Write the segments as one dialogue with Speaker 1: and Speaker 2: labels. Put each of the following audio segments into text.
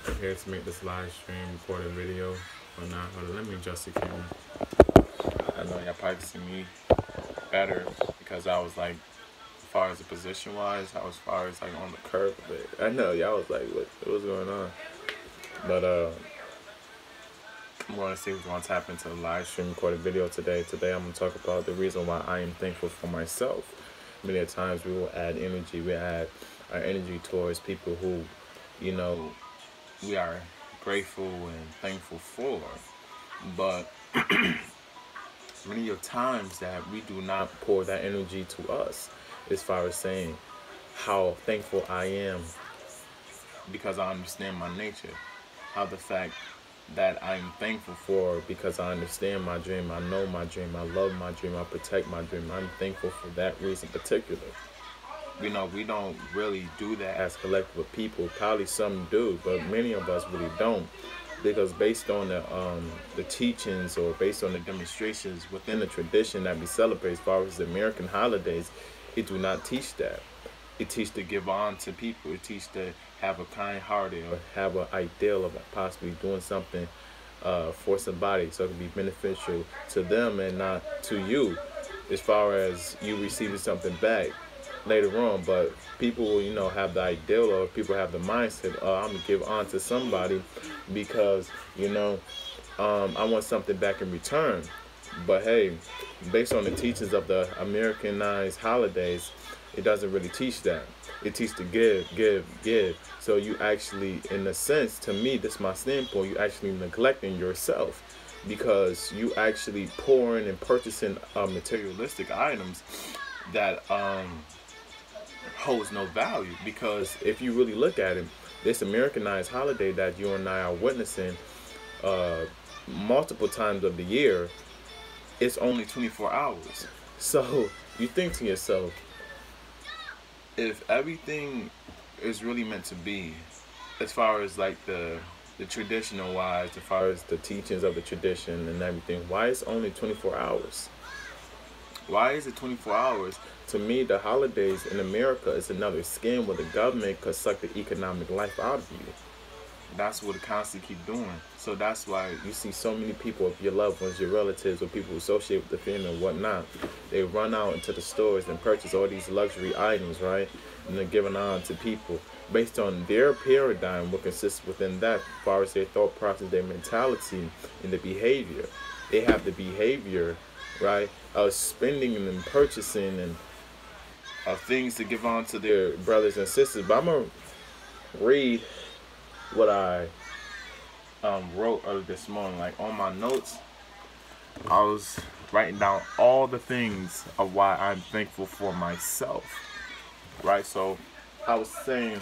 Speaker 1: I'm here to make this live stream, record a video. Or not, hold on, let me adjust the camera. I know y'all probably see me better because I was like, as far as the position wise, I was as far as like on the curve of it. I know y'all was like, what's going on? But I'm going to see if we're going to tap into the live stream, record a video today. Today I'm going to talk about the reason why I am thankful for myself. Many times we will add energy, we add our energy towards people who, you know, we are grateful and thankful for. But many of times that we do not pour that energy to us, as far as saying how thankful I am because I understand my nature, how the fact that I'm thankful for because I understand my dream, I know my dream, I love my dream, I protect my dream. I'm thankful for that reason particular. You know, we don't really do that as collective of people. Probably some do, but many of us really don't, because based on the teachings or based on the demonstrations within the tradition that we celebrate, as far as the American holidays, it do not teach that. It teaches to give on to people. It teaches to have a kind hearted or have an ideal of possibly doing something for somebody so it can be beneficial to them and not to you, as far as you receiving something back later on. But people, you know, have the ideal, or people have the mindset, I'm gonna give on to somebody because, you know, I want something back in return. But hey, based on the teachings of the Americanized holidays, it doesn't really teach that. It teaches to give, give, give. So you actually, in a sense, to me, this is my standpoint, you actually neglecting yourself, because you actually pouring and purchasing materialistic items that holds no value. Because if you really look at it, this Americanized holiday that you and I are witnessing uh, multiple times of the year, it's only 24 hours. So you think to yourself, if everything is really meant to be, as far as like the traditional wise, as far as the teachings of the tradition and everything, why is only 24 hours? Why is it 24 hours? To me, the holidays in America is another scam where the government could suck the economic life out of you. That's what it constantly keep doing. So that's why you see so many people, of your loved ones, your relatives, or people who associate with the family and whatnot, they run out into the stores and purchase all these luxury items, right? And they're giving on to people based on their paradigm, what consists within that, as far as their thought process, their mentality, and the behavior. They have the behavior, right, of spending and purchasing and of things to give on to their brothers and sisters. But I'm gonna read what I wrote earlier this morning. Like on my notes, I was writing down all the things of why I'm thankful for myself. Right? So I was saying,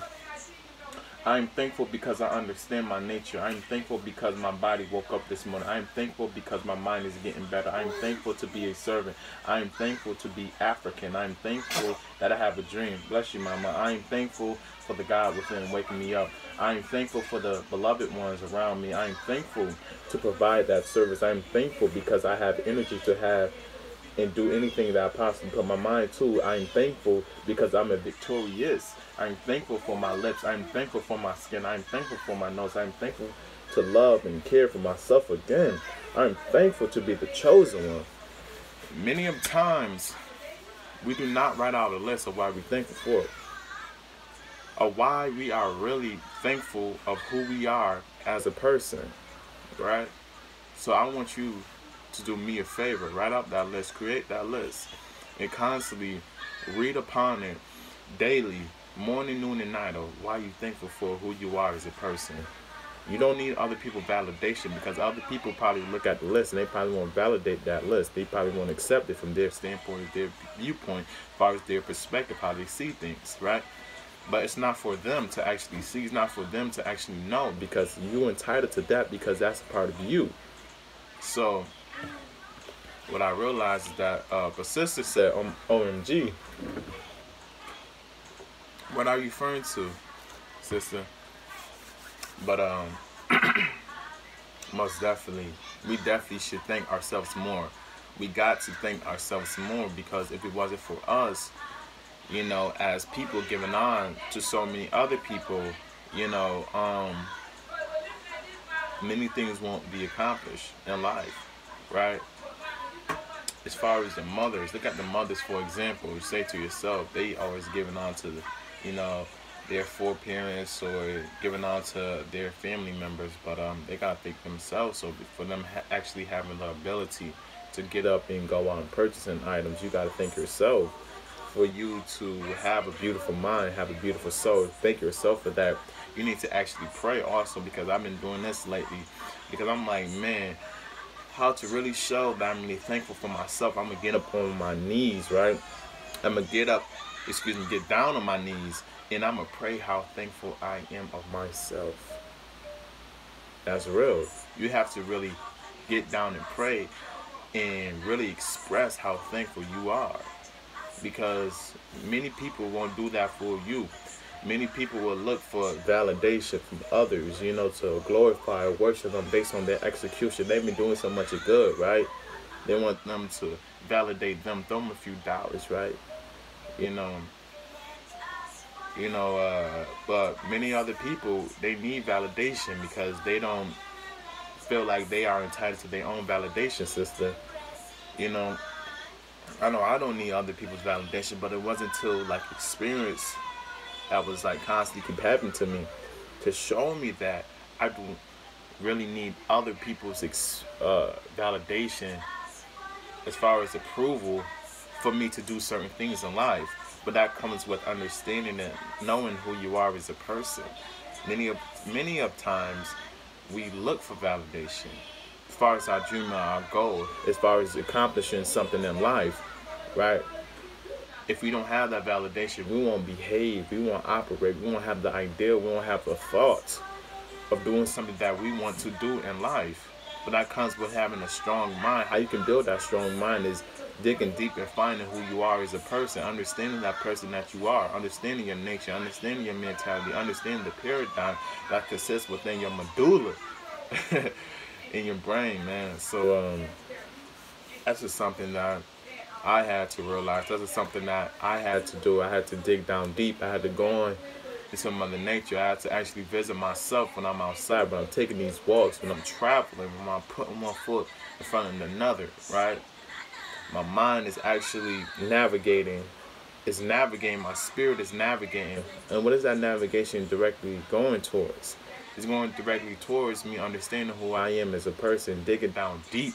Speaker 1: I'm thankful because I understand my nature. I'm thankful because my body woke up this morning. I'm thankful because my mind is getting better. I'm thankful to be a servant. I'm thankful to be African. I'm thankful that I have a dream. Bless you, Mama. I'm thankful for the God within waking me up. I'm thankful for the beloved ones around me. I'm thankful to provide that service. I'm thankful because I have energy to have and do anything that I possibly put my mind to. I'm thankful because I'm a victorious. I'm thankful for my lips. I'm thankful for my skin. I'm thankful for my nose. I'm thankful to love and care for myself again. I'm thankful to be the chosen one. Many of times, we do not write out a list of why we're thankful for it, or why we are really thankful of who we are as a person, right? So I want you to do me a favor, write out that list, create that list, and constantly read upon it daily, morning, noon, and night, of why you're thankful for who you are as a person. You don't need other people's validation, because other people probably look at the list and they probably won't validate that list. They probably won't accept it from their standpoint, their viewpoint, as far as their perspective, how they see things, right? But it's not for them to actually see. It's not for them to actually know, because you're entitled to that, because that's part of you. So what I realized is that a sister said, OMG, what are you referring to, sister? But most definitely, we definitely should thank ourselves more. We got to thank ourselves more, because if it wasn't for us, you know, as people giving on to so many other people, you know, many things won't be accomplished in life, right? As far as the mothers, look at the mothers for example. You say to yourself, they always giving on to the, you know, their foreparents or giving on to their family members, but they gotta think themselves. So for them actually having the ability to get up and go out and purchasing items, you gotta think yourself. For you to have a beautiful mind, have a beautiful soul, thank yourself for that. You need to actually pray also, because I've been doing this lately, because I'm like, man, how to really show that I'm really thankful for myself. I'm gonna get up on my knees, right? I'm gonna get down on my knees, and I'm gonna pray how thankful I am of myself. That's real. You have to really get down and pray and really express how thankful you are, because many people won't do that for you. Many people will look for validation from others, to glorify or worship them based on their execution. They've been doing so much of good, right? They want them to validate them, throw them a few dollars, right? You know, but many other people, they need validation because they don't feel like they are entitled to their own validation system. You know, I know I don't need other people's validation, but it wasn't until like experience that was like constantly keep happening to me to show me that I do really need other people's validation as far as approval for me to do certain things in life. But that comes with understanding and knowing who you are as a person. Many of times we look for validation as far as our dream and our goal, as far as accomplishing something in life, right? If we don't have that validation, we won't behave, we won't operate, we won't have the idea, we won't have the thoughts of doing something that we want to do in life. But that comes with having a strong mind. How you can build that strong mind is digging deep and finding who you are as a person, understanding that person that you are, understanding your nature, understanding your mentality, understanding the paradigm that consists within your medulla in your brain, man. So that's just something that I had to realize. That's just something that I had to do. I had to dig down deep. I had to go on into Mother Nature. I had to actually visit myself when I'm outside, when I'm taking these walks, when I'm traveling, when I'm putting one foot in front of another, right? My mind is actually navigating. It's navigating. My spirit is navigating. And what is that navigation directly going towards? It's going directly towards me understanding who I am as a person, digging down deep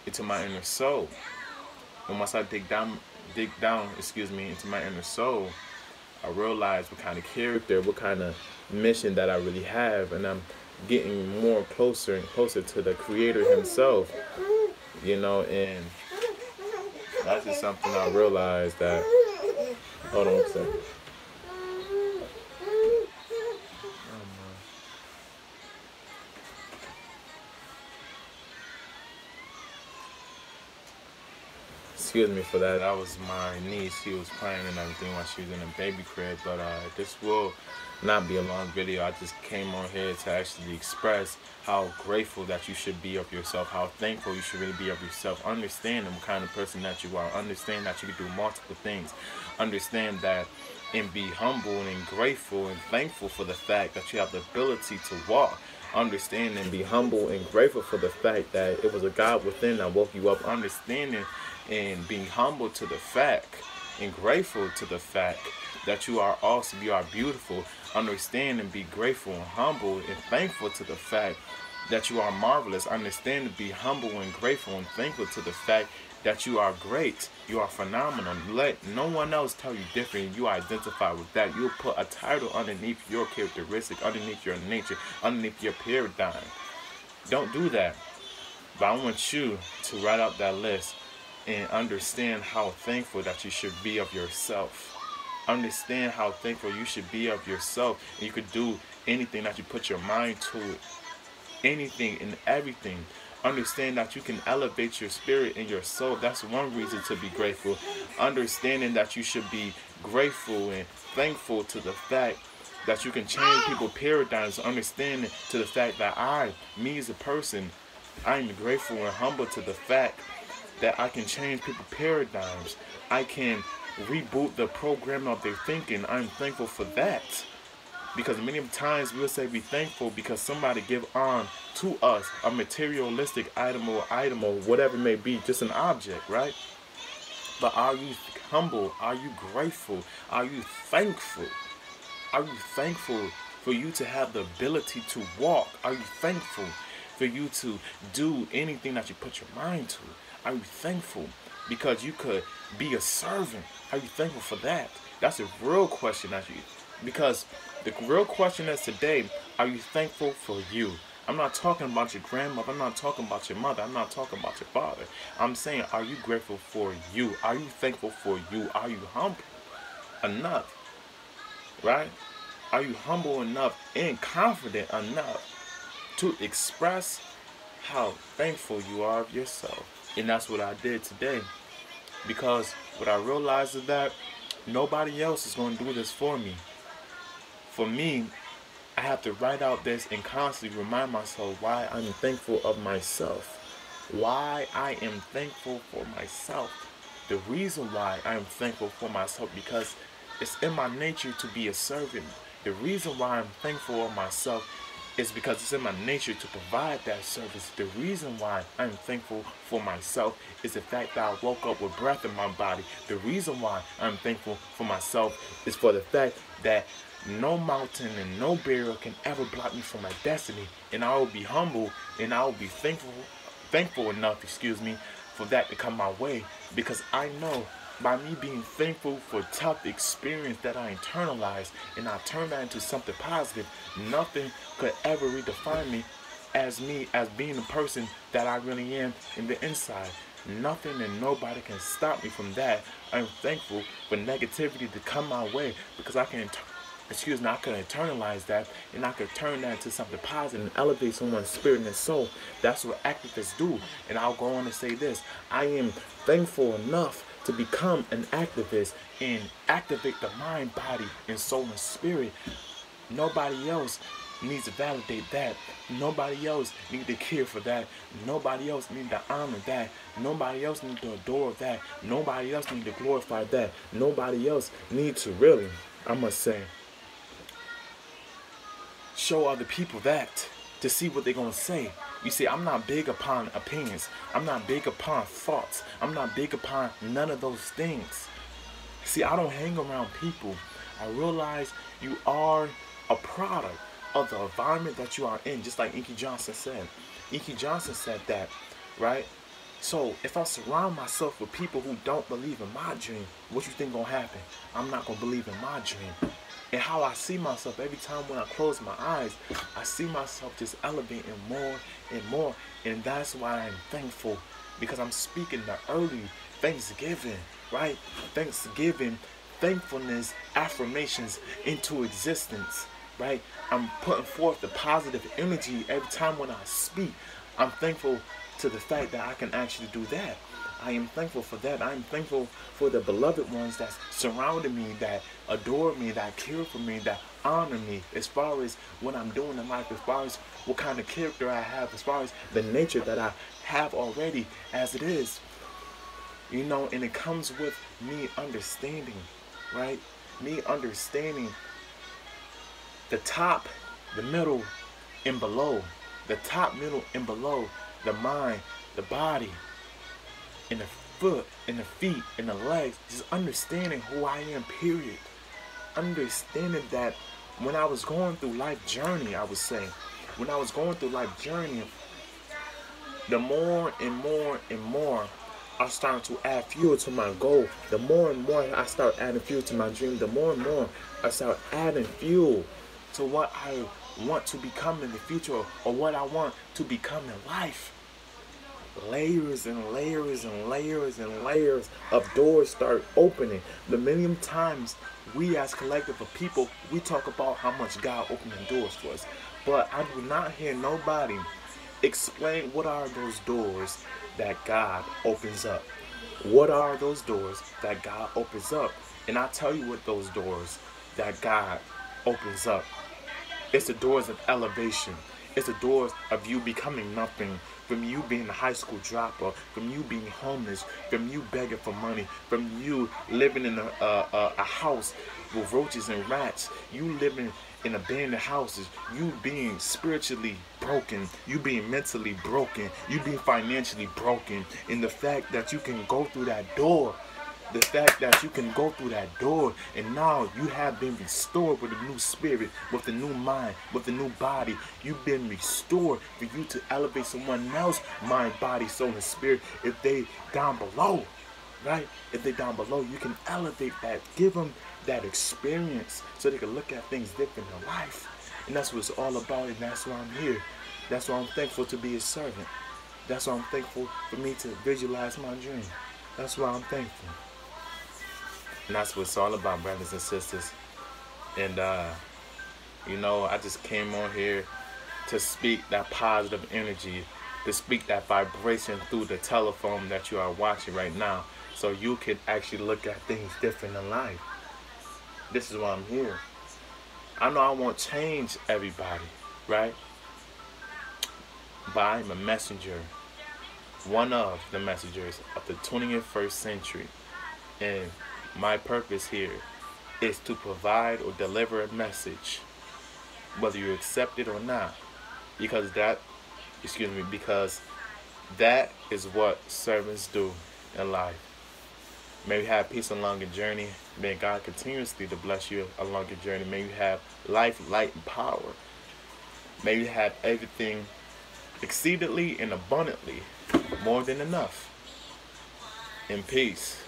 Speaker 1: into my inner soul. And once I dig down, into my inner soul, I realize what kind of character, what kind of mission that I really have, and I'm getting more closer and closer to the Creator Himself, and that's just something I realized that. Hold on a second. Excuse me for that. That was my niece. She was playing and everything while she was in a baby crib. But this will not be a long video. I just came on here to actually express how grateful that you should be of yourself, how thankful you should really be of yourself. Understand the kind of person that you are. Understand that you can do multiple things. Understand that, and be humble and grateful and thankful for the fact that you have the ability to walk. Understand and be humble and grateful for the fact that it was a God within that woke you up. Understanding and being humble to the fact and grateful to the fact that you are awesome, you are beautiful. Understand and be grateful and humble and thankful to the fact that you are marvelous. Understand and be humble and grateful and thankful to the fact that you are great, you are phenomenal. Let no one else tell you different. You identify with that. You'll put a title underneath your characteristic, underneath your nature, underneath your paradigm. Don't do that. But I want you to write out that list and understand how thankful that you should be of yourself. Understand how thankful you should be of yourself. And you could do anything that you put your mind to it. Anything and everything. Understand that you can elevate your spirit and your soul. That's one reason to be grateful. Understanding that you should be grateful and thankful to the fact that you can change people's paradigms. Understanding to the fact that me as a person, I am grateful and humble to the fact that I can change people's paradigms. I can reboot the program of their thinking. I'm thankful for that. Because many times we'll say be thankful because somebody give on to us a materialistic item or whatever it may be, just an object, right? But are you humble? Are you grateful? Are you thankful? Are you thankful for you to have the ability to walk? Are you thankful for you to do anything that you put your mind to? Are you thankful because you could be a servant? Are you thankful for that? That's a real question because the real question is today, are you thankful for you? I'm not talking about your grandmother. I'm not talking about your mother. I'm not talking about your father. I'm saying, are you grateful for you? Are you thankful for you? Are you humble enough? Right? Are you humble enough and confident enough to express how thankful you are of yourself? And that's what I did today. Because what I realized is that nobody else is going to do this for me. For me, I have to write out this and constantly remind myself why I'm thankful of myself. Why I am thankful for myself. The reason why I am thankful for myself, because it's in my nature to be a servant. The reason why I'm thankful of myself is because it's in my nature to provide that service. The reason why I'm thankful for myself is the fact that I woke up with breath in my body. The reason why I'm thankful for myself is for the fact that no mountain and no barrier can ever block me from my destiny. And I will be humble and I will be thankful enough, for that to come my way. Because I know by me being thankful for tough experience that I internalized and I turned that into something positive, nothing could ever redefine me as being the person that I really am in the inside. Nothing and nobody can stop me from that. I'm thankful for negativity to come my way because I can internalize that and I could turn that into something positive and elevate someone's spirit and soul. That's what activists do. And I'll go on to say this. I am thankful enough to become an activist and activate the mind, body, and soul and spirit. Nobody else needs to validate that. Nobody else needs to care for that. Nobody else needs to honor that. Nobody else needs to adore that. Nobody else needs to glorify that. Nobody else needs to really, I must say, show other people that to see what they're going to say. You see, I'm not big upon opinions. I'm not big upon thoughts. I'm not big upon none of those things. See, I don't hang around people. I realize you are a product of the environment that you are in, just like Inky Johnson said. Inky Johnson said that, right? So if I surround myself with people who don't believe in my dream, what you think gonna happen? I'm not gonna believe in my dream. And how I see myself every time when I close my eyes, I see myself just elevating more and more. And that's why I'm thankful, because I'm speaking the early Thanksgiving, right? Thanksgiving, thankfulness, affirmations into existence, right? I'm putting forth the positive energy every time when I speak. I'm thankful to the fact that I can actually do that. I am thankful for that. I am thankful for the beloved ones that surrounded me, that adore me, that care for me, that honor me, as far as what I'm doing in life, as far as what kind of character I have, as far as the nature that I have already as it is. You know, and it comes with me understanding, right? Me understanding the top, the middle, and below. The top, middle, and below. The mind, the body, and the foot, and the feet, and the legs. Just understanding who I am, period. Understanding that when I was going through life journey, I would say, when I was going through life journey, the more and more and more I started to add fuel to my goal. The more and more I start adding fuel to my dream, the more and more I start adding fuel to what I want to become in the future, or what I want to become in life. Layers and layers and layers and layers of doors start opening. The million times we as collective of people, we talk about how much God opening doors for us. But I do not hear nobody explain what are those doors that God opens up. What are those doors that God opens up? And I'll tell you what those doors that God opens up. It's the doors of elevation. It's the doors of you becoming nothing, from you being a high school dropout, from you being homeless, from you begging for money, from you living in a house with roaches and rats, you living in abandoned houses, you being spiritually broken, you being mentally broken, you being financially broken, and the fact that you can go through that door, the fact that you can go through that door and now you have been restored with a new spirit, with a new mind, with a new body. You've been restored for you to elevate someone else, mind, body, soul, and spirit. If they down below, right? If they down below, you can elevate that, give them that experience so they can look at things different in life. And that's what it's all about, and that's why I'm here. That's why I'm thankful to be a servant. That's why I'm thankful for me to visualize my dream. That's why I'm thankful. And that's what it's all about, brothers and sisters. And, you know, I just came on here to speak that positive energy, to speak that vibration through the telephone that you are watching right now, so you can actually look at things different in life. This is why I'm here. I know I won't change everybody, right? But I'm a messenger, one of the messengers of the 21st century. And my purpose here is to provide or deliver a message, whether you accept it or not, because that is what servants do in life. May you have peace along your journey. May God continuously to bless you along your journey. May you have life, light, and power. May you have everything exceedingly and abundantly, more than enough. In peace.